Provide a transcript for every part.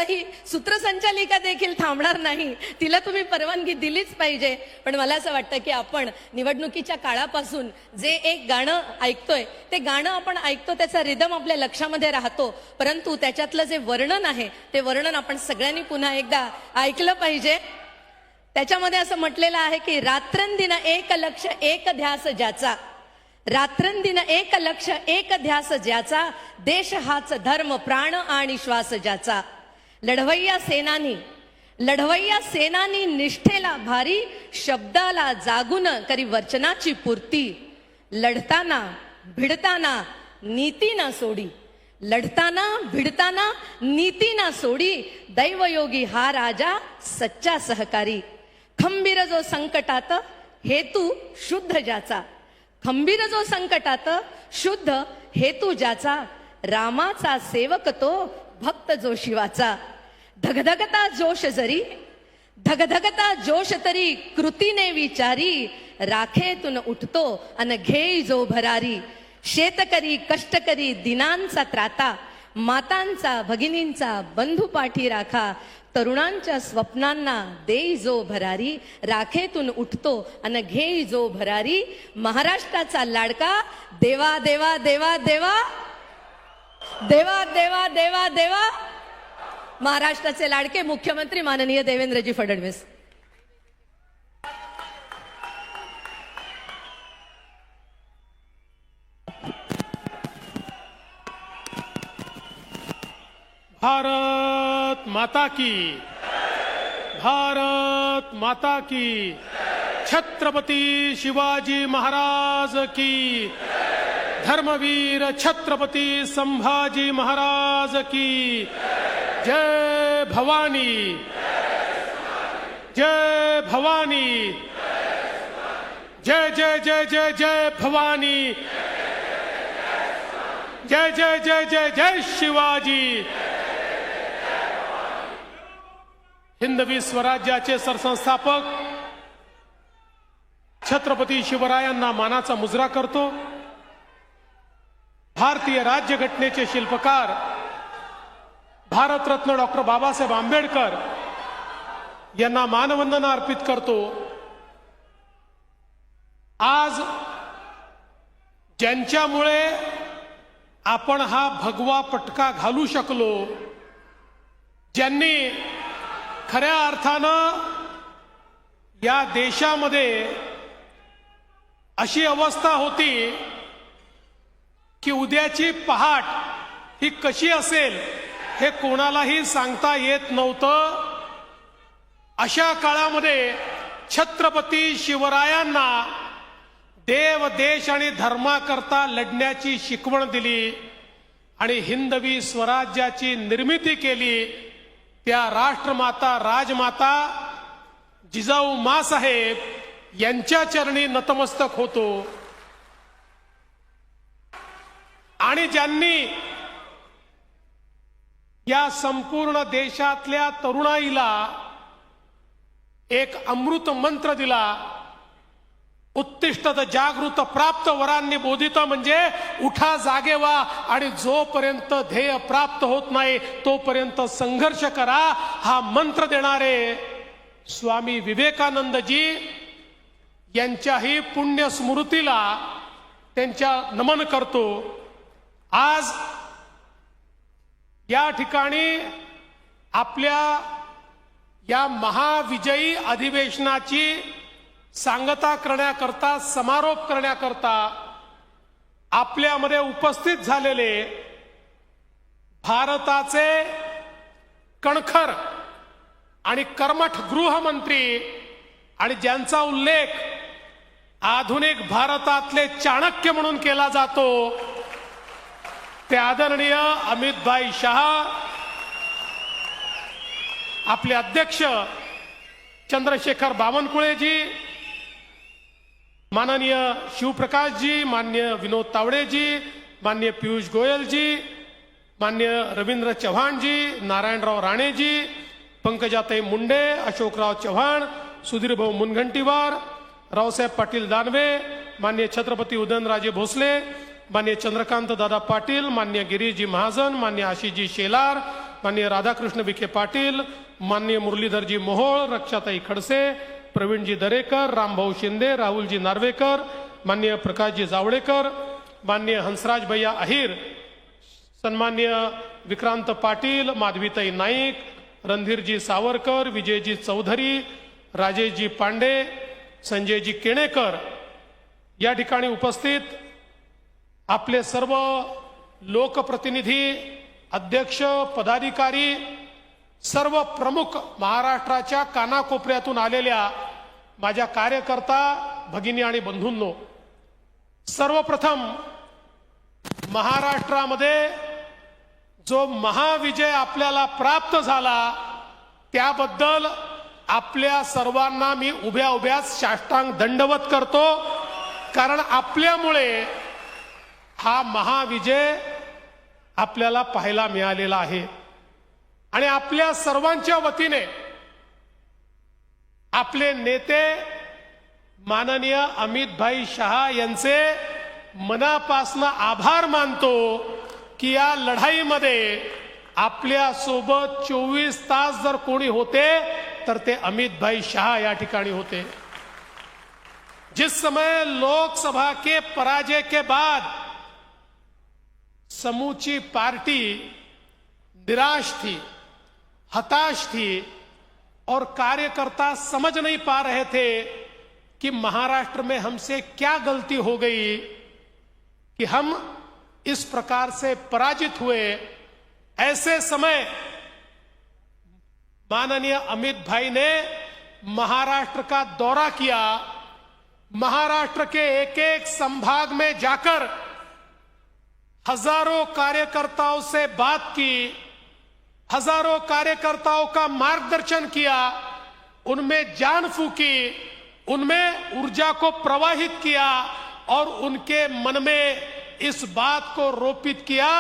ही सूत्रसंचालिका देखील थांबणार नाही, तिला तुम्ही परवानगी दिलीच पाहिजे. पण मला असं वाटतं की आपण निवडणुकीच्या काळापासून जे एक गाणं ऐकतोय ते गाणं आपण ऐकतो, त्याचा रिदम आपल्या लक्षामध्ये राहतो, परंतु त्याच्यातलं जे वर्णन आहे ते वर्णन आपण सगळ्यांनी पुन्हा एकदा ऐकलं पाहिजे. त्याच्यामध्ये असं म्हटलेलं आहे की रात्रंदिन एक लक्ष एक ध्यास ज्याचा, रात्रंदिन एक लक्ष एक ध्यास ज्याचा, देश हाच धर्म प्राण आणि श्वास ज्याचा. लढवय्या सेनानी निष्ठेला भारी, शब्दाला जागून करी वचनाची पूर्ती. लढताना भिडताना नीती ना सोडी, लढताना भिडताना नीती ना सोडी. दैवयोगी हा राजा सच्चा सहकारी. खंबीर जो संकटात हेतू शुद्ध ज्याचा, खंबीर जो संकटात शुद्ध हेतू ज्याचा. रामाचा सेवक तो भक्त जो शिवाचा. धगधगता जोश तरी कृतीने विचारी. राखेतून उठतो अन घेई जो भरारी. शेतकरी कष्टकरी दिनांचा त्राता, मातांचा भगिनींचा बंधू पाठी राखा. तरुणांच्या स्वप्नांना देई जो भरारी. राखेतून उठतो अन घेई जो भरारी. महाराष्ट्राचा लाडका देवा देवा देवा देवा देवा देवा देवा देवा, महाराष्ट्राचे लाडके मुख्यमंत्री माननीय देवेंद्रजी फडणवीस. भारत माता की, भारत माता की. छत्रपती शिवाजी महाराज की. धर्मवीर छत्रपती संभाजी महाराज की. जय भवानी, जय भवानी, जय जय जय जय जय भवानी, जय जय जय जय जय शिवाजी. हिंदवी स्वराज्याचे सरसंस्थापक छत्रपती शिवरायांना मानाचा मुजरा करतो. भारतीय राज्यघटनेचे शिल्पकार भारतरत्न डॉक्टर बाबासाहेब आंबेडकर यांना मानवंदना अर्पित करतो. आज ज्यांच्यामुळे आपण हा भगवा पटका घालू शकलो, ज्यांनी खऱ्या अर्थानं या देशामध्ये अशी अवस्था होती की उद्याची पहाट ही कशी असेल हे कोणालाही सांगता येत नव्हतं. अशा काळामध्ये छत्रपती शिवरायांना देव देश आणि धर्माकरता लढण्याची शिकवण दिली आणि हिंदवी स्वराज्याची निर्मिती केली. त्या राष्ट्रमाता राजमाता जिजाऊ माँसाहेब यांच्या चरणी नतमस्तक होतो. आणि ज्यांनी या संपूर्ण देशातल्या तरुणाईला एक अमृत मंत्र दिला. उत्तिष्ठत जागृत प्राप्त वरांनी बोधित, म्हणजे उठा जागे व्हा आणि जोपर्यंत ध्येय प्राप्त होत नाही तोपर्यंत संघर्ष करा, हा मंत्र देणारे स्वामी विवेकानंदजी यांच्याही पुण्य स्मृतीला त्यांच्या नमन करतो. आज या ठिकाणी आपल्या या महाविजयी अधिवेशनाची सांगता करण्याकरता, समारोप करण्याकरता आपल्यामध्ये उपस्थित झालेले भारताचे कणखर आणि कर्मठ गृहमंत्री आणि ज्यांचा उल्लेख आधुनिक भारतातले चाणक्य म्हणून केला जातो ते आदरणीय अमितभाई शहा, आपले अध्यक्ष चंद्रशेखर बावनकुळेजी, माननीय शिवप्रकाशजी, माननीय विनोद तावडेजी, माननीय पीयूष गोयलजी, माननीय रवींद्र चव्हाणजी, नारायणराव राणेजी, पंकजाताई मुंडे, अशोकराव चव्हाण, सुधीरभाऊ मुनगंटीवार, रावसाहेब पाटील दानवे, माननीय छत्रपती उदयनराजे भोसले, माननीय चंद्रकांत दादा पाटील, माननीय गिरीजी महाजन, माननीय आशिषजी शेलार, माननीय राधाकृष्ण विखे पाटील, माननीय मुरलीधरजी मोहोळ, रक्षाताई खडसे, प्रवीणजी दरेकर, रामभाऊ शिंदे, राहुलजी नार्वेकर, माननीय प्रकाशजी जावडेकर, माननीय हंसराज भैया अहिर, सन्माननीय विक्रांत पाटील, माधवीताई नाईक, रणधीरजी सावरकर, विजयजी चौधरी, राजेशजी पांडे, संजयजी केणेकर, या ठिकाणी उपस्थित आपले सर्व लोकप्रतिनिधी, अध्यक्ष, पदाधिकारी, सर्व प्रमुख महाराष्ट्राच्या कानाकोपऱ्यातून आलेल्या माझ्या कार्यकर्ता भगिनी आणि बंधूंनो, सर्वप्रथम महाराष्ट्रामध्ये जो महाविजय आपल्याला प्राप्त झाला त्याबद्दल आपल्या सर्वांना मी उभ्या उभ्याच साष्टांग दंडवत करतो, कारण आपल्यामुळे हा महाविजय आपल्याला पाहायला मिळालेला आहे. आणि आपल्या सर्वांच्या वतीने आपले नेते माननीय अमितभाई शहा यांचे मनापासून आभार मानतो की या लढाईमध्ये आपल्या सोबत 24 तास जर कोणी होते तर ते अमितभाई शहा या ठिकाणी होते. जिस समय लोकसभा के पराजय के बाद समूची पार्टी निराश थी, हताश थी और कार्यकर्ता समझ नहीं पा रहे थे कि महाराष्ट्र में हमसे क्या गलती हो गई कि हम इस प्रकार से पराजित हुए, ऐसे समय माननीय अमित भाई ने महाराष्ट्र का दौरा किया. महाराष्ट्र के एक एक संभाग में जाकर हजारों कार्यकर्ताओं से बात की, हजारों कार्यकर्ताओं का मार्गदर्शन किया, उनमें जान फूकी, उनमें ऊर्जा को प्रवाहित किया और उनके मन में इस बात को रोपित किया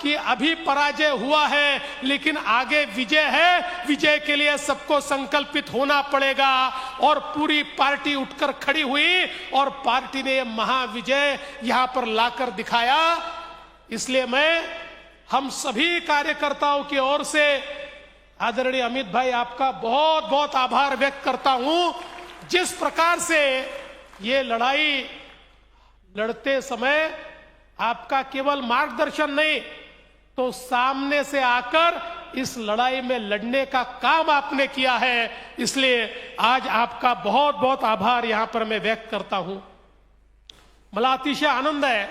कि अभी पराजय हुआ है लेकिन आगे विजय है, विजय के लिए सबको संकल्पित होना पड़ेगा. और पूरी पार्टी उठकर खड़ी हुई और पार्टी ने यह महाविजय यहां पर लाकर दिखाया. इसलिए मैं हम सभी कार्यकर्ताओं की ओर से आदरणीय अमित भाई आपका बहुत बहुत आभार व्यक्त करता हूं. जिस प्रकार से ये लड़ाई लड़ते समय आपका केवल मार्गदर्शन नहीं तो सामने से आकर इस लड़ाई में लड़ने का काम आपने किया है, इसलिए आज आपका बहुत बहुत आभार यहां पर मैं व्यक्त करता हूं. मला अतिशय आनंद आहे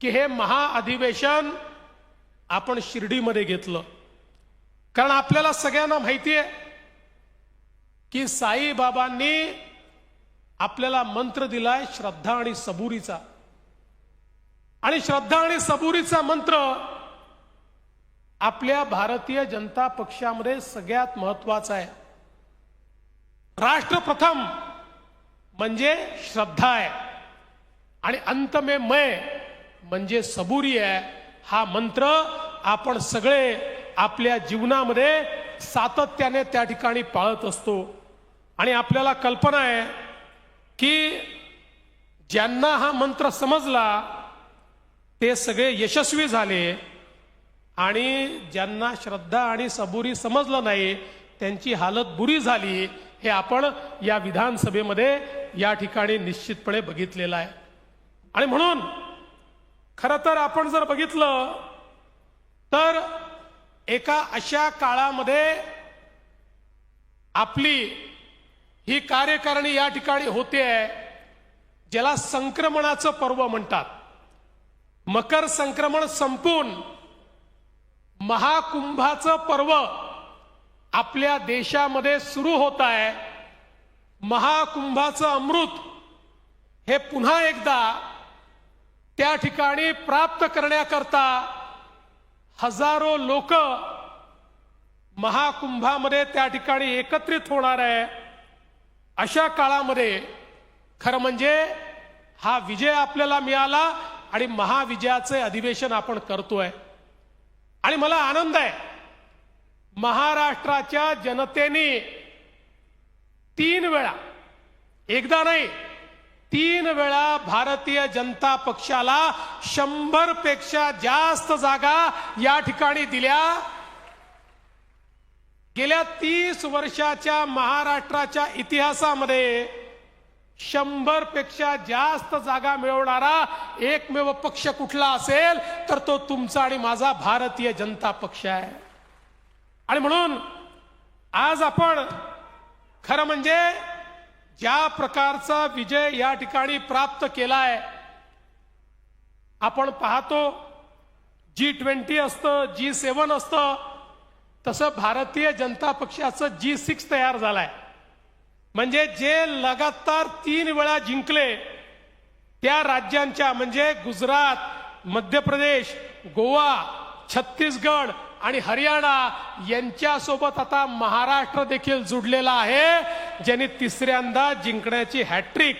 की हे महाअधिवेशन आपण शिर्डीमध्ये घेतलं, कारण आपल्याला सगळ्यांना माहिती आहे की साईबाबांनी आपल्याला मंत्र दिलाय श्रद्धा आणि सबुरीचा. आणि श्रद्धा आणि सबुरीचा मंत्र आपल्या भारतीय जनता पक्षामध्ये सगळ्यात महत्त्वाचा आहे. राष्ट्र प्रथम म्हणजे श्रद्धा आहे आणि अंत में मैं म्हणजे सबुरी आहे. हा मंत्र आपण सगळे आपल्या जीवनामध्ये सातत्याने त्या ठिकाणी पाळत असतो. आणि आपल्याला कल्पना आहे की ज्यांना हा मंत्र समजला ते सगळे यशस्वी झाले आणि ज्यांना श्रद्धा आणि सबुरी समजलं नाही त्यांची हालत बुरी झाली. हे आपण या विधानसभेमध्ये या ठिकाणी निश्चितपणे बघितलेलं आहे. आणि म्हणून खरं तर आपण जर बघितलं तर एका अशा काळामध्ये आपली ही कार्यकारिणी या ठिकाणी होते आहे ज्याला संक्रमणाचं पर्व म्हणतात. मकर संक्रमण संपून महाकुंभाचं पर्व आपल्या देशामध्ये सुरू होत आहे. महाकुंभाचं अमृत हे पुन्हा एकदा त्या ठिकाणी प्राप्त करण्याकरता हजारो लोक महाकुंभामध्ये त्या ठिकाणी एकत्रित होणार आहे. अशा काळामध्ये खरं म्हणजे हा विजय आपल्याला मिळाला आणि महाविजयाचे अधिवेशन आपण करतोय. आणि मला आनंद आहे महाराष्ट्राच्या जनतेने 3 वेळा, एकदा नाही 3 वेळा भारतीय जनता पक्षाला 100 पेक्षा जास्त जागा या ठिकाणी दिल्या. गेल्या 30 वर्षाच्या महाराष्ट्राच्या इतिहासामध्ये 100 पेक्षा जास्त जागा मिळवणारा एकमेव पक्ष कुठला असेल तर तो तुमचा आणि माझा भारतीय जनता पक्ष आहे. आणि म्हणून आज आपण खरं म्हणजे ज्या प्रकारचा विजय या ठिकाणी प्राप्त केलाय, आपण पाहतो G20 असतं, G7 असतं, तसं भारतीय जनता पक्षाचं G6 तयार झालाय. म्हणजे जे लगातार 3 वेळा जिंकले त्या राज्यांच्या म्हणजे गुजरात, मध्य प्रदेश, गोवा, छत्तीसगड आणि हरियाणा यांच्यासोबत आता महाराष्ट्र देखील जुडलेला आहे, ज्यांनी तिसऱ्यांदा जिंकण्याची हॅट्रिक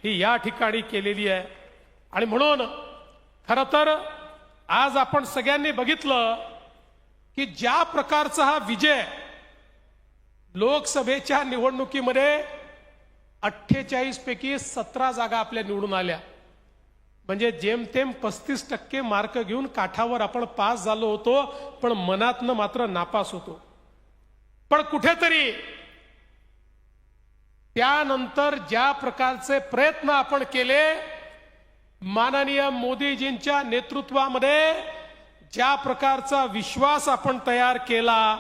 ही या ठिकाणी केलेली आहे. आणि म्हणून खरं तर आज आपण सगळ्यांनी बघितलं की ज्या प्रकारचा हा विजय लोकसभेच्या निवडणुकीमध्ये 48 पैकी 17 जागा आपल्या निवडून आल्या, म्हणजे जेमतेम 35% मार्क घेऊन काठावर आपण पास झालो होतो, पण मनातनं मात्र नापास होतो. पण कुठेतरी त्यानंतर ज्या प्रकारचे प्रयत्न आपण केले, माननीय मोदीजींच्या नेतृत्वामध्ये ज्या प्रकारचा विश्वास आपण तयार केला,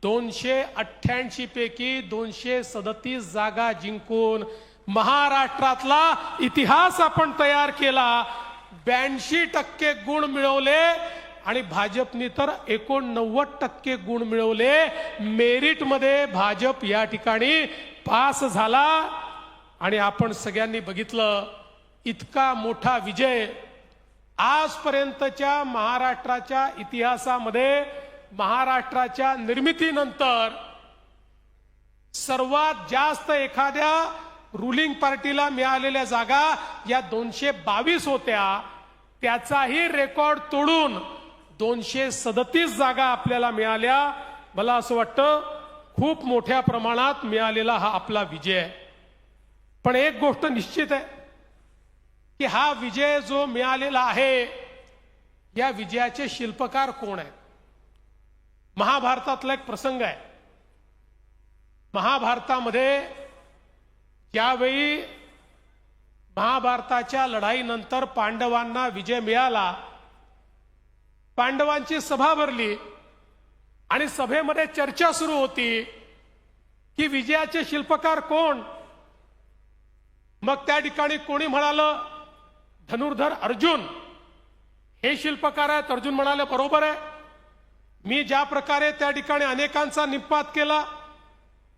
288 पैकी 237 जागा जिंकून महाराष्ट्रातला इतिहास आपण तयार केला. 82% गुण मिळवले आणि भाजपने तर 89% गुण मिळवले. मेरिटमध्ये भाजप या ठिकाणी पास झाला. आणि आपण सगळ्यांनी बघितलं इतका मोठा विजय आजपर्यंतच्या महाराष्ट्राच्या इतिहासामध्ये, महाराष्ट्राच्या निर्मितीनंतर सर्वात जास्त एखाद्या रुलिंग पार्टीला मिळालेल्या जागा या 222 होत्या. त्याचाही रेकॉर्ड तोडून 237 जागा आपल्याला मिळाल्या. मला असं वाटतं खूप मोठ्या प्रमाणात मिळालेला हा आपला विजय आहे. पण एक गोष्ट निश्चित आहे की हा विजय जो मिळालेला आहे, या विजयाचे शिल्पकार कोण आहेत? महाभारतातला एक प्रसंग आहे. महाभारतामध्ये ज्यावेळी महाभारताच्या लढाईनंतर पांडवांना विजय मिळाला, पांडवांची सभा भरली आणि सभेमध्ये चर्चा सुरू होती की विजयाचे शिल्पकार कोण. मग त्या ठिकाणी कोणी म्हणालं धनुर्धर अर्जुन हे शिल्पकार आहेत. अर्जुन म्हणाले बरोबर आहे, मी ज्या प्रकारे त्या ठिकाणी अनेकांचा निपात केला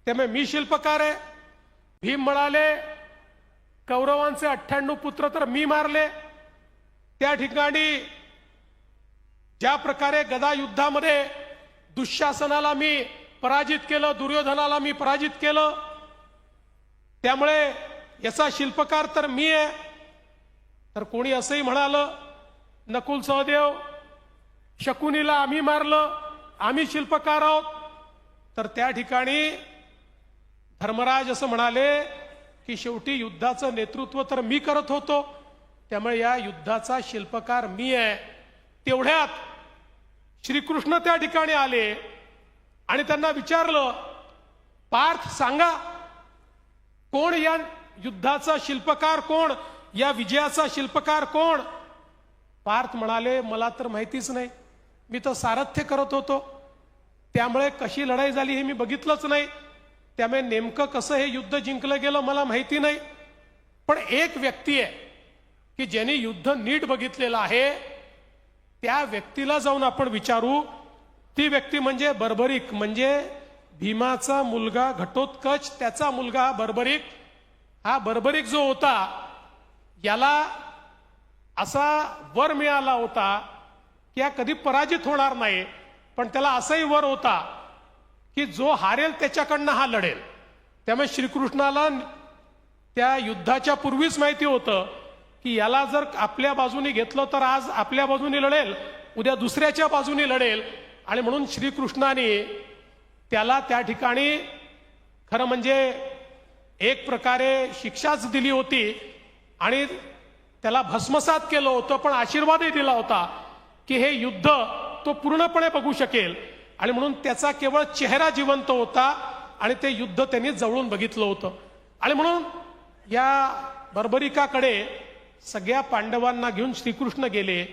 त्यामुळे मी शिल्पकार आहे. भीम म्हणाले कौरवांचे 98 पुत्र तर मी मारले. त्या ठिकाणी ज्या प्रकारे गदा युद्धामध्ये दुःशासनाला मी पराजित केलं, दुर्योधनाला मी पराजित केलं, त्यामुळे याचा शिल्पकार तर मी आहे. तर कोणी असंही म्हणालं नकुल सहदेव शकुनीला आम्ही मारलं, आम्ही शिल्पकार आहोत. तर त्या ठिकाणी धर्मराज असं म्हणाले की शेवटी युद्धाचं नेतृत्व तर मी करत होतो, त्यामुळे या युद्धाचा शिल्पकार मी आहे. तेवढ्यात श्रीकृष्ण त्या ठिकाणी आले आणि त्यांना विचारलं पार्थ सांगा कोण या युद्धाचा शिल्पकार कोण, या विजयाचा शिल्पकार कोण. पार्थ म्हणाले मला तर माहितीच नाही, मी तर सारथ्य करत होतो, त्यामुळे कशी लढाई झाली हे मी बघितलंच नाही, त्यामुळे नेमकं कसं हे युद्ध जिंकलं गेलं मला माहिती नाही. पण एक व्यक्ती आहे की ज्यांनी युद्ध नीट बघितलेलं आहे, त्या व्यक्तीला जाऊन आपण विचारू. ती व्यक्ती म्हणजे बर्बरिक, म्हणजे भीमाचा मुलगा घटोत्कच, त्याचा मुलगा हा बर्बरिक. हा बर्बरिक जो होता याला असा वर मिळाला होता की हा कधी पराजित होणार नाही, पण त्याला असाही वर होता की जो हारेल त्याच्याकडनं हा लढेल. त्यामुळे श्रीकृष्णाला त्या युद्धाच्या पूर्वीच माहिती होतं की याला जर आपल्या बाजूने घेतलं तर आज आपल्या बाजूने लढेल, उद्या दुसऱ्याच्या बाजूने लढेल. आणि म्हणून श्रीकृष्णाने त्याला त्या ठिकाणी खरं म्हणजे एक प्रकारे शिक्षाच दिली होती आणि त्याला भस्मसात केलं होतं, पण आशीर्वादही दिला होता की हे युद्ध तो पूर्णपणे बघू शकेल. आणि म्हणून त्याचा केवळ चेहरा जिवंत होता आणि ते युद्ध त्यांनी जवळून बघितलं होतं. आणि म्हणून या बर्बरिकाकडे सगळ्या पांडवांना घेऊन श्रीकृष्ण गेले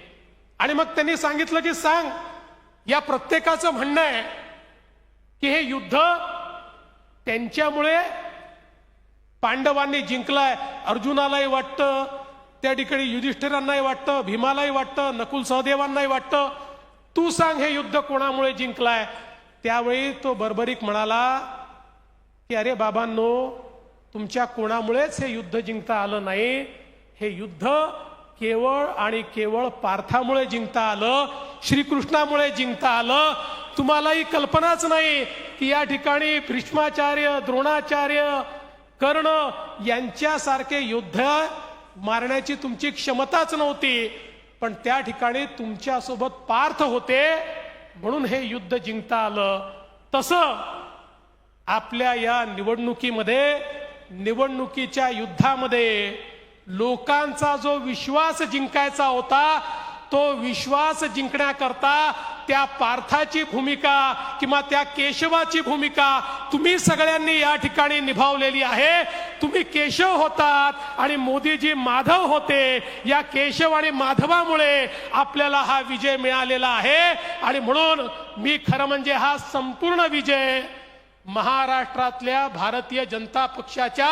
आणि मग त्यांनी सांगितलं की सांग, या प्रत्येकाचं म्हणणं आहे की हे युद्ध त्यांच्यामुळे पांडवांनी जिंकलाय. अर्जुनालाही वाटतं, त्या ठिकाणी युधिष्ठिरांनाही वाटतं, भीमालाही वाटतं, नकुल सहदेवांनाही वाटतं. तू सांग हे युद्ध कोणामुळे जिंकलाय. त्यावेळी तो बर्बरिक म्हणाला की अरे बाबांनो, तुमच्या कोणामुळेच हे युद्ध जिंकता आलं नाही. हे युद्ध केवळ आणि केवळ पार्थामुळे जिंकता आलं, श्रीकृष्णामुळे जिंकता आलं. तुम्हालाही कल्पनाच नाही की या ठिकाणी भीष्माचार्य, द्रोणाचार्य, कर्ण यांच्यासारखे योद्धा मारण्याची तुमची क्षमताच नव्हती, पण त्या ठिकाणी तुमच्यासोबत पार्थ होते म्हणून हे युद्ध जिंकता आलं. तसं आपल्या या निवडणुकीमध्ये, निवडणुकीच्या युद्धामध्ये लोकांचा जो विश्वास जिंकायचा होता, तो विश्वास जिंकण्याकरता त्या पार्थाची भूमिका किंवा त्या केशवाची भूमिका तुम्ही सगळ्यांनी या ठिकाणी निभावलेली आहे. तुम्ही केशव होतात आणि मोदीजी माधव होते. या केशव आणि माधवामुळे आपल्याला हा विजय मिळालेला आहे. आणि म्हणून मी खरं म्हणजे हा संपूर्ण विजय महाराष्ट्रातल्या भारतीय जनता पक्षाच्या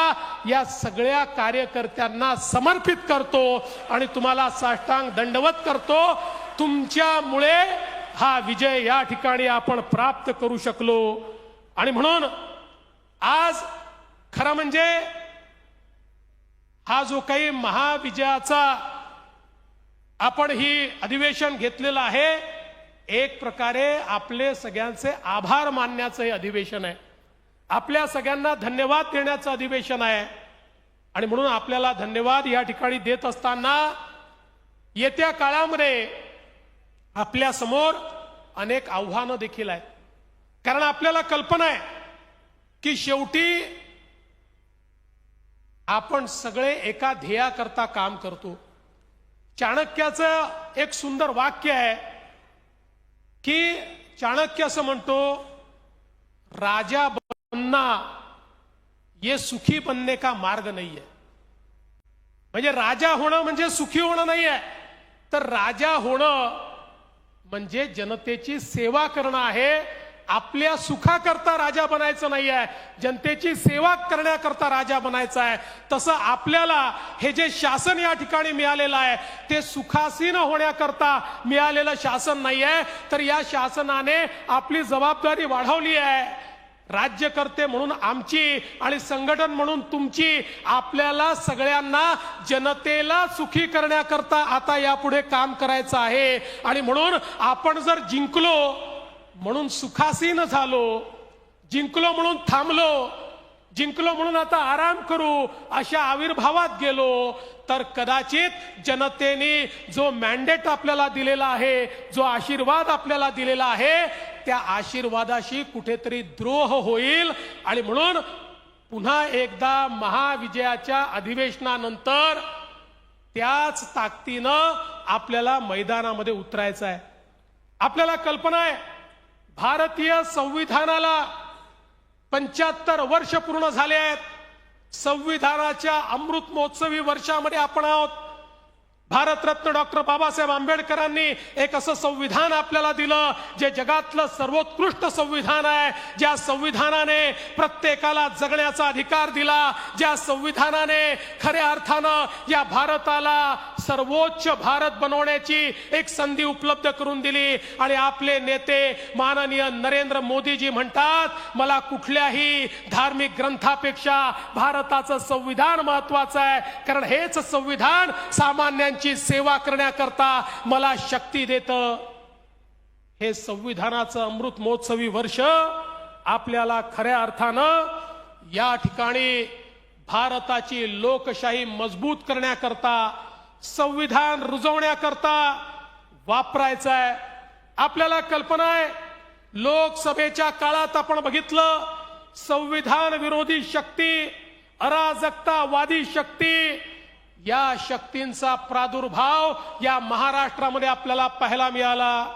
या सगळ्या कार्यकर्त्यांना समर्पित करतो आणि तुम्हाला साष्टांग दंडवत करतो. तुमच्यामुळे हा विजय या ठिकाणी आपण प्राप्त करू शकलो. आणि म्हणून आज खरं म्हणजे हा जो काही महाविजयाचा आपण ही अधिवेशन घेतलेलं आहे, एक प्रकारे आपले सगळ्यांचे आभार मानण्याचं हे अधिवेशन आहे. आपल्या सगळ्यांना धन्यवाद देण्याचं अधिवेशन आहे. आणि म्हणून आपल्याला धन्यवाद या ठिकाणी देत असताना येत्या काळामध्ये आपल्या समोर अनेक आव्हानं देखील आहेत. कारण आपल्याला कल्पना आहे की शेवटी आपण सगळे एका ध्येयाकरता काम करतो. चाणक्याचं एक सुंदर वाक्य आहे की चाणक्य असं म्हणतो, राजा बनना ये सुखी बनने का मार्ग नहीं है. म्हणजे राजा होणं म्हणजे सुखी होणं नाही आहे, तर राजा होणं म्हणजे जनतेची सेवा करणं आहे. आपल्या सुखाकरता राजा बनायचं नाही आहे, जनतेची सेवा करण्याकरता राजा बनायचं आहे. तसं आपल्याला हे जे शासन या ठिकाणी मिळालेलं आहे ते सुखासीन होण्याकरता मिळालेलं शासन नाही आहे, तर या शासनाने आपली जबाबदारी वाढवली आहे. राज्यकर्ते म्हणून आमची आणि संघटन म्हणून तुमची. आपल्याला सगळ्यांना जनतेला सुखी करण्याकरता आता यापुढे काम करायचं आहे. आणि म्हणून आपण जर जिंकलो म्हणून सुखासीन झालो, जिंकलो म्हणून थांबलो, जिंकलो म्हणून आता आराम करू अशा आविर्भावात गेलो तर कदाचित जनतेने जो मॅन्डेट आपल्याला दिलेला आहे, जो आशीर्वाद आपल्याला दिलेला आहे, त्या आशीर्वादाशी कुठेतरी द्रोह होईल. आणि म्हणून पुन्हा एकदा महाविजयाच्या अधिवेशनानंतर त्याच ताकदीनं आपल्याला मैदानामध्ये उतरायचं आहे. आपल्याला कल्पना आहे, भारतीय संविधानाला 75 वर्ष पूर्ण झाले आहेत. संविधानाच्या अमृत महोत्सवी वर्षामध्ये आपण आहोत. भारतरत्न डॉक्टर बाबासाहेब आंबेडकरांनी एक असं संविधान आपल्याला दिलं जे जगातलं सर्वोत्कृष्ट संविधान आहे. ज्या संविधानाने प्रत्येकाला जगण्याचा अधिकार दिला, ज्या संविधानाने खऱ्या अर्थानं या भारताला सर्वोच्च भारत बनवण्याची एक संधी उपलब्ध करून दिली. आणि आपले नेते माननीय नरेंद्र मोदीजी म्हणतात, मला कुठल्याही धार्मिक ग्रंथापेक्षा भारताचं संविधान महत्वाचं आहे, कारण हेच संविधान सामान्य सेवा करण्याकरता मला शक्ती देतं. हे संविधानाचं अमृत महोत्सवी वर्ष आपल्याला खऱ्या अर्थानं या ठिकाणी भारताची लोकशाही मजबूत करण्याकरता, संविधान रुजवण्याकरता वापरायचं आहे. आपल्याला कल्पना आहे, लोकसभेच्या काळात आपण बघितलं, संविधान विरोधी शक्ती, अराजकतावादी शक्ती, या शक्तींचा प्रादुर्भाव या महाराष्ट्रामध्ये आपल्याला पाहायला मिळाला.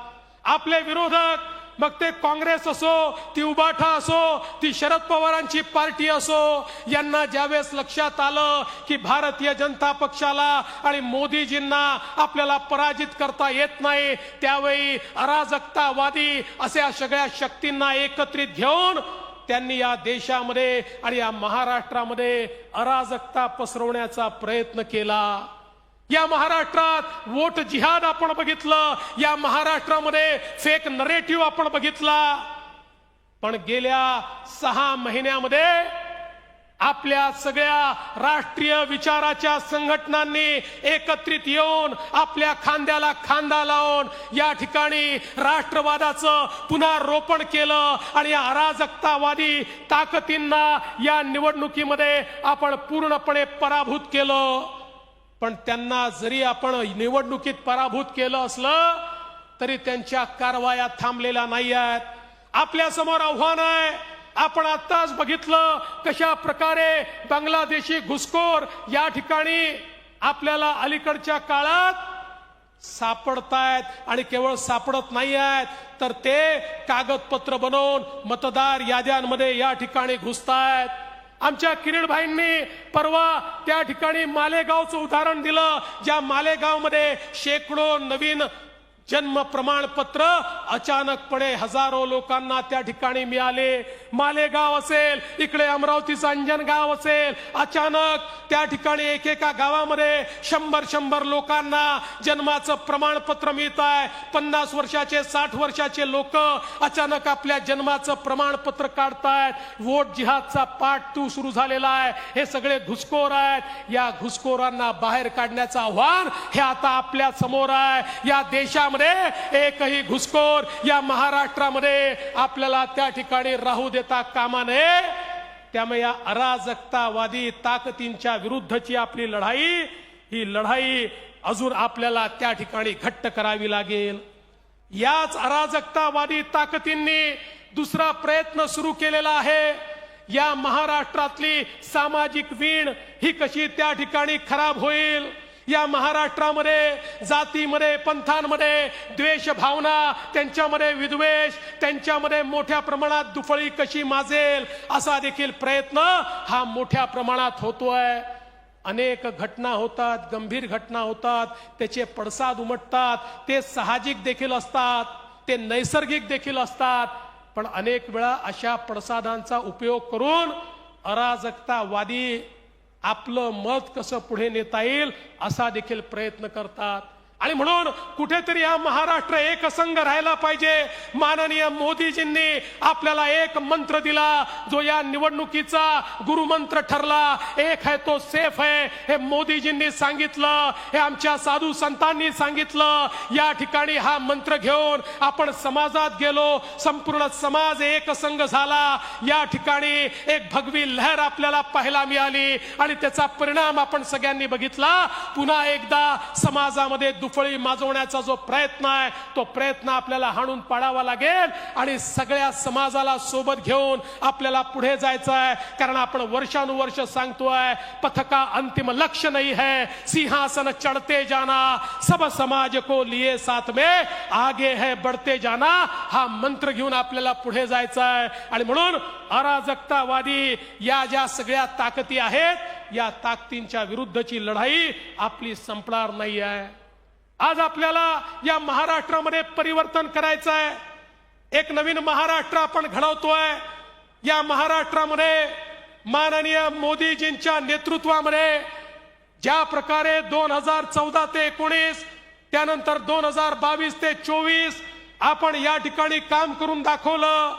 आपले विरोधक मग ते काँग्रेस असो, ती उबाठा असो, ती शरद पवारांची पार्टी असो, यांना ज्यावेळेस लक्षात आलं की भारतीय जनता पक्षाला आणि मोदीजींना आपल्याला पराजित करता येत नाही, त्यावेळी अराजकतावादी अशा सगळ्या शक्तींना एकत्रित घेऊन त्यांनी या देशामध्ये आणि या महाराष्ट्रामध्ये अराजकता पसरवण्याचा प्रयत्न केला. या महाराष्ट्रात वोट जिहाद आपण बघितलं, या महाराष्ट्रामध्ये फेक नरेटिव्ह आपण बघितला. पण गेल्या 6 महिन्यामध्ये आपल्या सगळ्या राष्ट्रीय विचाराच्या संघटनांनी एकत्रित येऊन आपल्या खांद्याला खांदा लावून या ठिकाणी राष्ट्रवादाचं पुन्हा रोपण केलं आणि या अराजकतावादी ताकदींना या निवडणुकीमध्ये आपण पूर्णपणे पराभूत केलं. पण त्यांना जरी आपण निवडणुकीत पराभूत केलं असलं तरी त्यांच्या कारवाया थांबलेल्या नाही आहेत. आपल्या समोर आव्हान आहे. आपण आत्ताच बघितलं कशा प्रकारे बांगलादेशी घुसखोर या ठिकाणी आपल्याला अलीकडच्या काळात सापडतायत आणि केवळ सापडत नाही आहेत तर ते कागदपत्र बनवून मतदार याद्यांमध्ये या ठिकाणी घुसतायत. आमच्या किरीटभाईंनी परवा त्या ठिकाणी मालेगावचं उदाहरण दिलं, ज्या मालेगावमध्ये शेकडो नवीन जन्म प्रमाणपत्र अचानकपणे हजारो लोकांना त्या ठिकाणी मिळाले. मालेगाव असेल, इकडे अमरावतीचं अंजनगाव असेल, अचानक त्या ठिकाणी एकेका गावामध्ये 100 लोकांना जन्माचं प्रमाणपत्र मिळत आहे. 50 वर्षाचे 60 वर्षाचे लोक अचानक आपल्या जन्माचं प्रमाणपत्र काढतायत. वोट जिहादचा पाठ सुरू झालेला आहे. हे सगळे घुसखोर आहेत. या घुसखोरांना बाहेर काढण्याचं आव्हान हे आता आपल्या समोर आहे. या देशामध्ये एकही घुसखोर या महाराष्ट्रामध्ये आपल्याला त्या ठिकाणी राहू देता कामा नये. त्यामुळे या अराजकतावादी ताकदींच्या विरुद्धची आपली लढाई, ही लढाई अजून आपल्याला त्या ठिकाणी घट्ट करावी लागेल. याच अराजकतावादी ताकदींनी दुसरा प्रयत्न सुरू केलेला आहे. या महाराष्ट्रातली सामाजिक वीण ही कशी त्या ठिकाणी खराब होईल, या महाराष्ट्रामध्ये जातीमध्ये पंथांमध्ये द्वेष भावना, त्यांच्यामध्ये विद्वेष, त्यांच्यामध्ये मोठ्या प्रमाणात दुफळी कशी माजेल असा देखील प्रयत्न हा मोठ्या प्रमाणात होतोय. अनेक घटना होतात, गंभीर घटना होतात, त्याचे पडसाद उमटतात. ते साहजिक देखील असतात, ते नैसर्गिक देखील असतात. पण अनेक वेळा अशा पडसादांचा उपयोग करून अराजकतावादी आपलं मत कसं पुढे नेता येईल असा देखील प्रयत्न करतात. आणि म्हणून कुठेतरी हा महाराष्ट्र एकसंघ राहायला पाहिजे. माननीय मोदीजींनी आपल्याला एक मंत्र दिला जो या निवडणुकीचा गुरुमंत्र ठरला. एक है तो सेफ है. हे मोदीजींनी सांगितलं, हे आमच्या साधू संतांनी सांगितलं. या ठिकाणी हा मंत्र घेऊन आपण समाजात गेलो, संपूर्ण समाज एकसंघ झाला. या ठिकाणी एक भगवी लहर आपल्याला पाहायला मिळाली आणि त्याचा परिणाम आपण सगळ्यांनी बघितला. पुन्हा एकदा समाजामध्ये फळी माजवण्याचा जो प्रयत्न आहे तो प्रयत्न आपल्याला हाणून पाडावा लागेल आणि सगळ्या समाजाला सोबत घेऊन आपल्याला पुढे जायचं आहे. कारण आपण वर्षानुवर्ष सांगतोय पथका अंतिम लक्ष्य नहीं है, सिंहासन चढ़ते जाना, सब समाज को लिए साथ में आगे है बढ़ते जाना. हा मंत्र घेऊन आपल्याला पुढे जायचं आहे. आणि म्हणून अराजकतावादी या ज्या सगळ्या ताकदी आहेत या ताकदींच्या विरुद्धची लढाई आपली संपणार नाही आहे. आज आपल्याला या महाराष्ट्रामध्ये परिवर्तन करायचं आहे. एक नवीन महाराष्ट्र आपण घडवतोय. या महाराष्ट्रामध्ये माननीय मोदीजींच्या नेतृत्वामध्ये ज्या प्रकारे 2014 ते 19 त्यानंतर 2022 ते 24 आपण या ठिकाणी काम करून दाखवलं,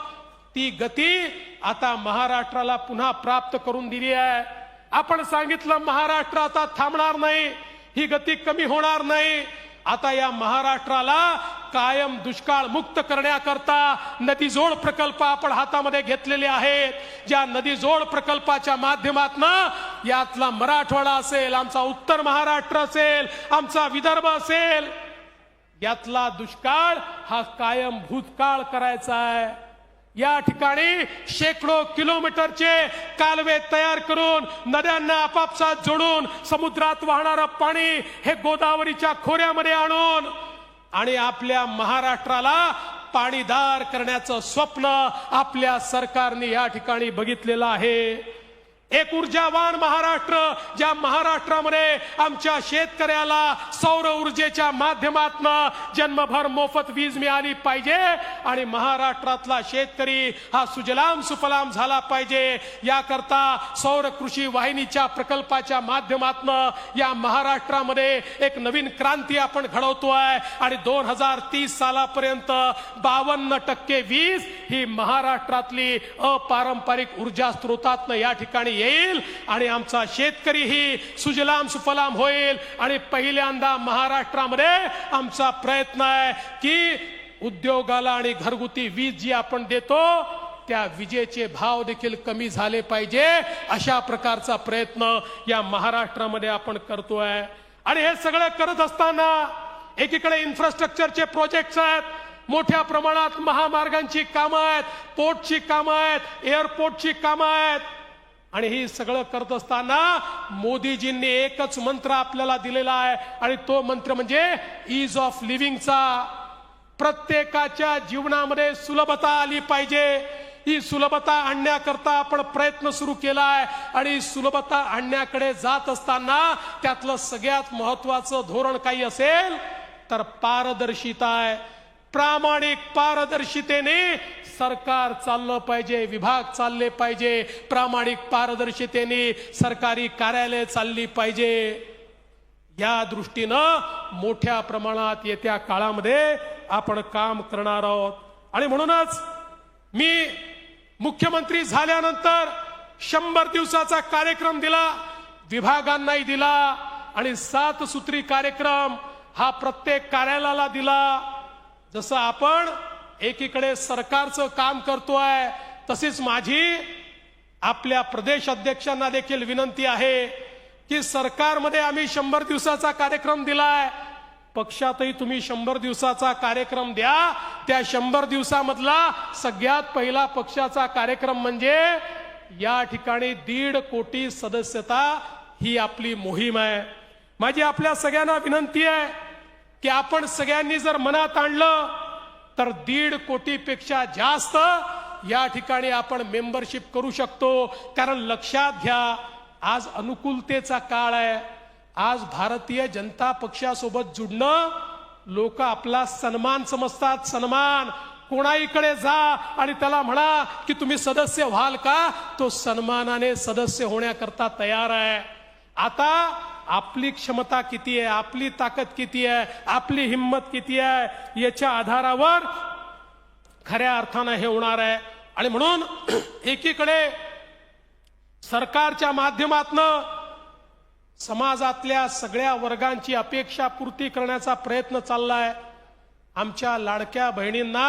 ती गती आता महाराष्ट्राला पुन्हा प्राप्त करून दिली आहे. आपण सांगितलं महाराष्ट्र आता थांबणार नाही, ही गती कमी होणार नाही. आता या महाराष्ट्राला कायम दुष्काळ मुक्त करण्याकरता नदीजोड प्रकल्प आपण हातामध्ये घेतलेले आहेत. ज्या नदीजोड प्रकल्पाच्या माध्यमातून यातला मराठवाडा असेल, आमचा उत्तर महाराष्ट्र असेल, आमचा विदर्भ असेल, यातला दुष्काळ हा कायम भूतकाळ करायचा आहे. या ठिकाणी शेकडो किलोमीटरचे कालवे तयार करून नद्यांना आपापसात जोडून समुद्रात वाहणारं पाणी हे गोदावरीच्या खोऱ्यामध्ये आणून आणि आपल्या महाराष्ट्राला पाणीदार करण्याचं स्वप्न आपल्या सरकारने या ठिकाणी बघितलेलं आहे। एक ऊर्जावान महाराष्ट्र, ज्या महाराष्ट्रामध्ये आमच्या शेतकऱ्याला सौर ऊर्जेच्या माध्यमातून जन्मभर मोफत वीज मिळाली पाहिजे आणि महाराष्ट्रातला शेतकरी हा सुजलाम सुफलाम झाला पाहिजे। याकरता सौर कृषी वाहिनीच्या प्रकल्पाच्या माध्यमातून या महाराष्ट्रामध्ये एक नवीन क्रांती आपण घडवतोय आणि 2030 सालापर्यंत 52% वीज ही महाराष्ट्रातली अपारंपरिक ऊर्जा स्रोतातनं या ठिकाणी येईल आणि आमचा शेतकरी ही सुजलाम सुफलाम होईल। आणि पहिल्यांदा महाराष्ट्रामध्ये आमचा प्रयत्न आहे की उद्योगाला आणि घरगुती वीज जी आपण देतो त्या विजेचे भाव देखील कमी झाले पाहिजे, अशा प्रकारचा प्रयत्न या महाराष्ट्रामध्ये आपण करतोय। आणि हे सगळं करत असताना एकीकडे इन्फ्रास्ट्रक्चरचे प्रोजेक्ट्स आहेत, मोठ्या प्रमाणात महामार्गांची कामं आहेत, पोर्टची कामं आहेत, एअरपोर्टची कामं आहेत आणि ही सगळं करत असताना मोदीजींनी एकच मंत्र आपल्याला दिलेला आहे आणि तो मंत्र म्हणजे ईज ऑफ लिव्हिंगचा। प्रत्येकाच्या जीवनामध्ये सुलभता आली पाहिजे। ही सुलभता आणण्याकरता आपण प्रयत्न सुरू केलाय आणि सुलभता आणण्याकडे जात असताना त्यातलं सगळ्यात महत्वाचं धोरण काही असेल तर पारदर्शिता आहे। प्रामाणिक पारदर्शितेने सरकार चाललं पाहिजे, विभाग चालले पाहिजे, प्रामाणिक पारदर्शितेने सरकारी कार्यालय चालली पाहिजे। या दृष्टीनं मोठ्या प्रमाणात येत्या काळामध्ये आपण काम करणार आहोत आणि म्हणूनच मी मुख्यमंत्री झाल्यानंतर 100 दिवसाचा कार्यक्रम दिला, विभागांनाही दिला आणि 7 सूत्री कार्यक्रम हा प्रत्येक कार्यालयाला दिला। जसं आपण एकीकडे सरकारचं काम करतोय तशीच माझी आपल्या प्रदेश अध्यक्षांना देखील विनंती आहे की सरकारमध्ये आम्ही 100 दिवसाचा कार्यक्रम दिलाय, पक्षातही तुम्ही 100 दिवसाचा कार्यक्रम द्या। त्या 100 दिवसामधला सगळ्यात पहिला पक्षाचा कार्यक्रम म्हणजे या ठिकाणी 1.5 कोटी सदस्यता ही आपली मोहीम आहे। माझी आपल्या सगळ्यांना विनंती आहे की आपण सगळ्यांनी जर मनात आणलं तर 1.5 कोटीपेक्षा जास्त या ठिकाणी आपण मेंबरशिप करू शकतो। कारण लक्षात घ्या, आज अनुकूलतेचा काळ आहे। आज भारतीय जनता पक्षासोबत जुडणं लोक आपला सन्मान समजतात, सन्मान। कोणाहीकडे जा आणि त्याला म्हणा की तुम्ही सदस्य व्हाल का, तो सन्मानाने सदस्य होण्याकरता तयार आहे। आता आपली क्षमता किती आहे, आपली ताकद किती आहे, आपली हिम्मत किती आहे याच्या आधारावर खऱ्या अर्थानं हे होणार आहे। आणि म्हणून एकीकडे सरकारच्या माध्यमातून समाजातल्या सगळ्या वर्गांची अपेक्षा पूर्ती करण्याचा प्रयत्न चाललाय। आमच्या लाडक्या बहिणींना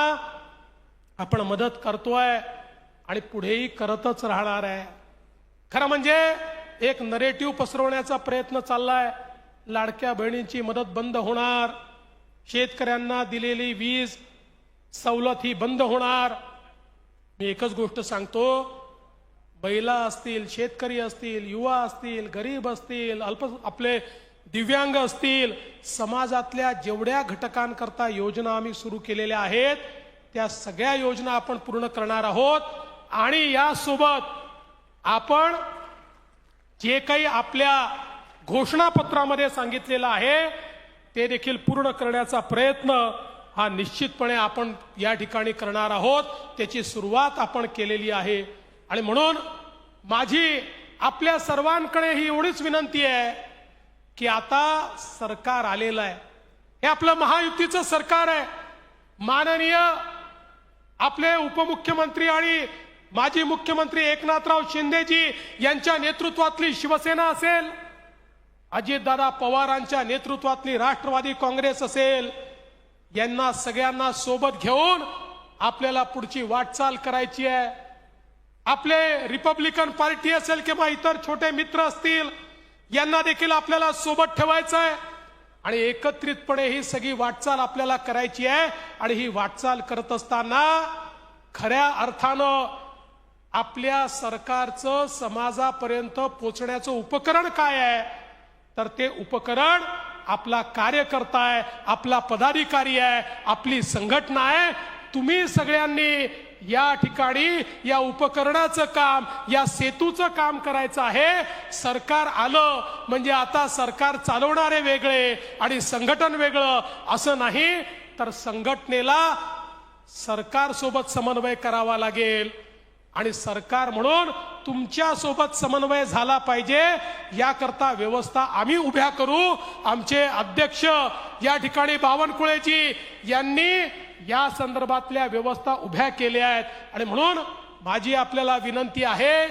आपण मदत करतोय आणि पुढेही करतच राहणार आहे। खरं म्हणजे एक नरेटिव्ह पसरवण्याचा प्रयत्न चाललाय, लाडक्या बहिणींची मदत बंद होणार, शेतकऱ्यांना दिलेली वीज सवलत ही बंद होणार। मी एकच गोष्ट सांगतो, महिला असतील, शेतकरी असतील, युवा असतील, गरीब असतील, आपले दिव्यांग असतील, समाजातल्या जेवढ्या घटकांकरता योजना आम्ही सुरू केलेल्या आहेत त्या सगळ्या योजना आपण पूर्ण करणार आहोत। आणि यासोबत आपण जे काही आपल्या घोषणापत्रामध्ये सांगितलेलं आहे ते देखील पूर्ण करण्याचा प्रयत्न हा निश्चितपणे आपण या ठिकाणी करणार आहोत। त्याची सुरुवात आपण केलेली आहे आणि म्हणून माझी आपल्या सर्वांकडे ही एवढीच विनंती आहे की आता सरकार आलेलं आहे, हे आपलं महायुतीचं सरकार आहे। माननीय आपले उपमुख्यमंत्री आणि माजी मुख्यमंत्री एकनाथराव शिंदेजी यांच्या नेतृत्वातली शिवसेना असेल, अजितदादा पवारांच्या नेतृत्वातली राष्ट्रवादी काँग्रेस असेल, यांना सगळ्यांना सोबत घेऊन आपल्याला पुढची वाटचाल करायची आहे। आपले रिपब्लिकन पार्टी असेल किंवा इतर छोटे मित्र असतील, यांना देखील आपल्याला सोबत ठेवायचं आहे आणि एकत्रितपणे ही सगळी वाटचाल आपल्याला करायची आहे। आणि ही वाटचाल करत असताना खऱ्या अर्थानं आपल्या सरकारचं समाजापर्यंत पोहोचण्याचं उपकरण काय आहे तर ते उपकरण आपला कार्यकर्ता आहे, आपला पदाधिकारी आहे, आपली संघटना आहे तुम्ही सगळ्यांनी या ठिकाणी या उपकरणाचं काम, या सेतूचं काम करायचं आहे. सरकार आलं म्हणजे आता सरकार चालवणारे वेगळे आणि संघटन वेगळं असं नाही, तर संघटनेला सरकार सोबत समन्वय करावा लागेल आणि सरकार म्हणून तुमच्या सोबत समन्वय झाला पाहिजे. याकरता व्यवस्था आम्ही उभ्या करू. आमचे अध्यक्ष या ठिकाणी बावनकुळेजी यांनी या संदर्भातल्या व्यवस्था उभ्या केल्या आहेत आणि म्हणून माझी आपल्याला विनंती आहे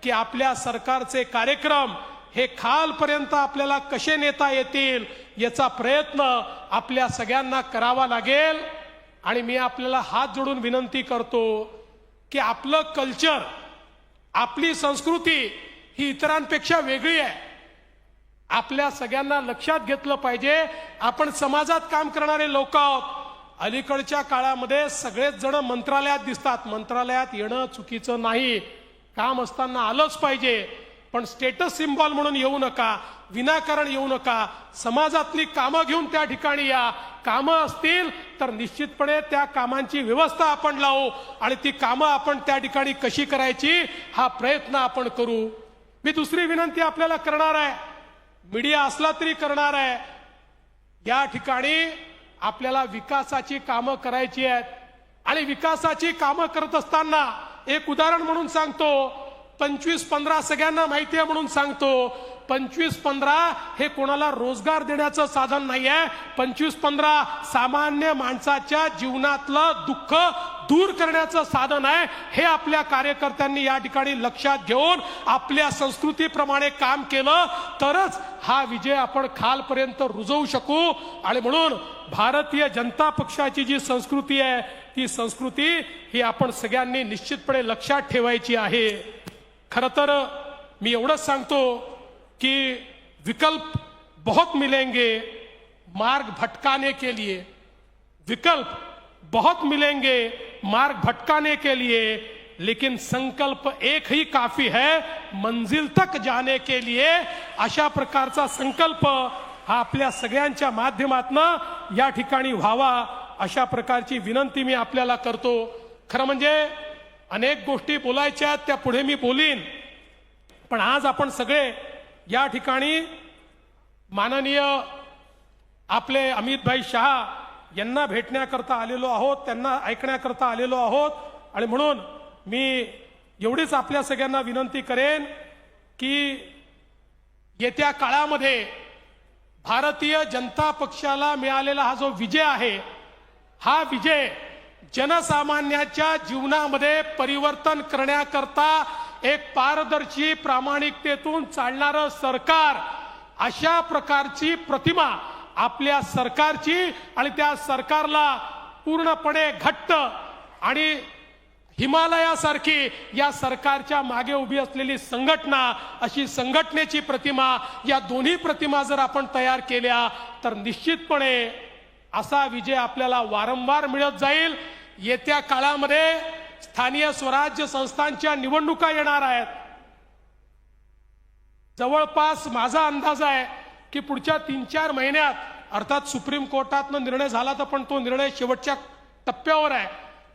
की आपल्या सरकारचे कार्यक्रम हे खालपर्यंत आपल्याला कसे नेता येतील याचा प्रयत्न आपल्या सगळ्यांना करावा लागेल. आणि मी आपल्याला हात जोडून विनंती करतो की आपलं कल्चर, आपली संस्कृती ही इतरांपेक्षा वेगळी आहे. आपल्या सगळ्यांना लक्षात घेतलं पाहिजे. आपण समाजात काम करणारे लोक आहोत. अलीकडच्या काळामध्ये सगळेच जण मंत्रालयात दिसतात. मंत्रालयात येणं चुकीचं नाही, काम असताना आलंच पाहिजे, पण स्टेटस सिम्बॉल म्हणून येऊ नका, विनाकारण येऊ नका. समाजातली कामं घेऊन त्या ठिकाणी या. कामं असतील तर निश्चितपणे त्या कामांची व्यवस्था आपण लावू आणि ती कामं आपण त्या ठिकाणी कशी करायची हा प्रयत्न आपण करू. मी दुसरी विनंती आपल्याला करणार आहे, मीडिया असला तरी करणार आहे. या ठिकाणी आपल्याला विकासाची कामं करायची आहेत आणि विकासाची कामं करत असताना एक उदाहरण म्हणून सांगतो. 25-15 सगळ्यांना माहिती आहे म्हणून सांगतो. 25-15 हे कोणाला रोजगार देण्याचं साधन नाही आहे. 25-15 सामान्य माणसाच्या जीवनातलं दुःख दूर करण्याचं साधन आहे. हे आपल्या कार्यकर्त्यांनी या ठिकाणी लक्षात घेऊन आपल्या संस्कृतीप्रमाणे काम केलं तरच हा विजय आपण खालपर्यंत रुजवू शकू. आणि म्हणून भारतीय जनता पक्षाची जी संस्कृती आहे ती संस्कृती ही आपण सगळ्यांनी निश्चितपणे लक्षात ठेवायची आहे. खरं तर मी एवढंच सांगतो कि विकल्प बहुत मिलेंगे मार्ग भटकाने के लिए, विकल्प बहुत मिलेंगे मार्ग भटकाने के लिए, लेकिन संकल्प एक ही काफी है मंजिल तक जाने के लिए. अशा प्रकारचा संकल्प हा आपल्या सगळ्यांच्या माध्यमातून या ठिकाणी व्हावा अशा प्रकारची विनंती मी आपल्याला करतो. खरं म्हणजे अनेक गोष्टी बोलायच्या आहेत, त्या पुढे मी बोलीन, पण आज आपण सगळे या ठिकाणी माननीय आपले अमितभाई शहा यांना भेटण्याकरता आलेलो आहोत, त्यांना ऐकण्याकरता आलेलो आहोत. आणि म्हणून मी एवढीच आपल्या सगळ्यांना विनंती करेन की येत्या काळामध्ये भारतीय जनता पक्षाला मिळालेला हा जो विजय आहे, हा विजय जनसामान्याच्या जीवनामध्ये परिवर्तन करण्याकरता एक पारदर्शी प्रामाणिकतेतून चालणारं सरकार, अशा प्रकारची प्रतिमा आपल्या सरकारची आणि त्या सरकारला पूर्णपणे घट्ट आणि हिमालयासारखी या सरकारच्या मागे उभी असलेली संघटना, अशी संघटनेची प्रतिमा, या दोन्ही प्रतिमा जर आपण तयार केल्या तर निश्चितपणे असा विजय आपल्याला वारंवार मिळत जाईल. येत्या काळामध्ये स्थानिक स्वराज्य संस्थांच्या निवडणुका येणार आहेत. जवळपास माझा अंदाज आहे की पुढच्या 3-4 महिन्यात, अर्थात सुप्रीम कोर्टातनं निर्णय झाला तर पण तो निर्णय शेवटच्या टप्प्यावर आहे,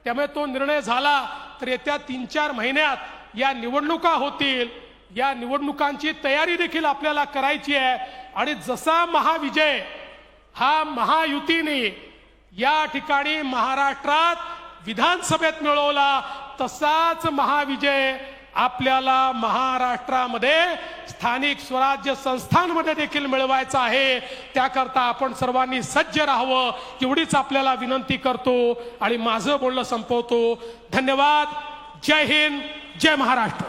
त्यामुळे तो निर्णय झाला तर येत्या 3-4 महिन्यात या निवडणुका होतील. या निवडणुकांची तयारी देखील आपल्याला करायची आहे. आणि जसा महाविजय हा महायुतीने या ठिकाणी महाराष्ट्रात विधानसभेत मिळवला, तसाच महाविजय आपल्याला महाराष्ट्रामध्ये स्थानिक स्वराज्य संस्थांमध्ये देखील मिळवायचा आहे. त्याकरता आपण सर्वांनी सज्ज राहावं एवढीच आपल्याला विनंती करतो आणि माझं बोलणं संपवतो. धन्यवाद. जय हिंद, जय महाराष्ट्र.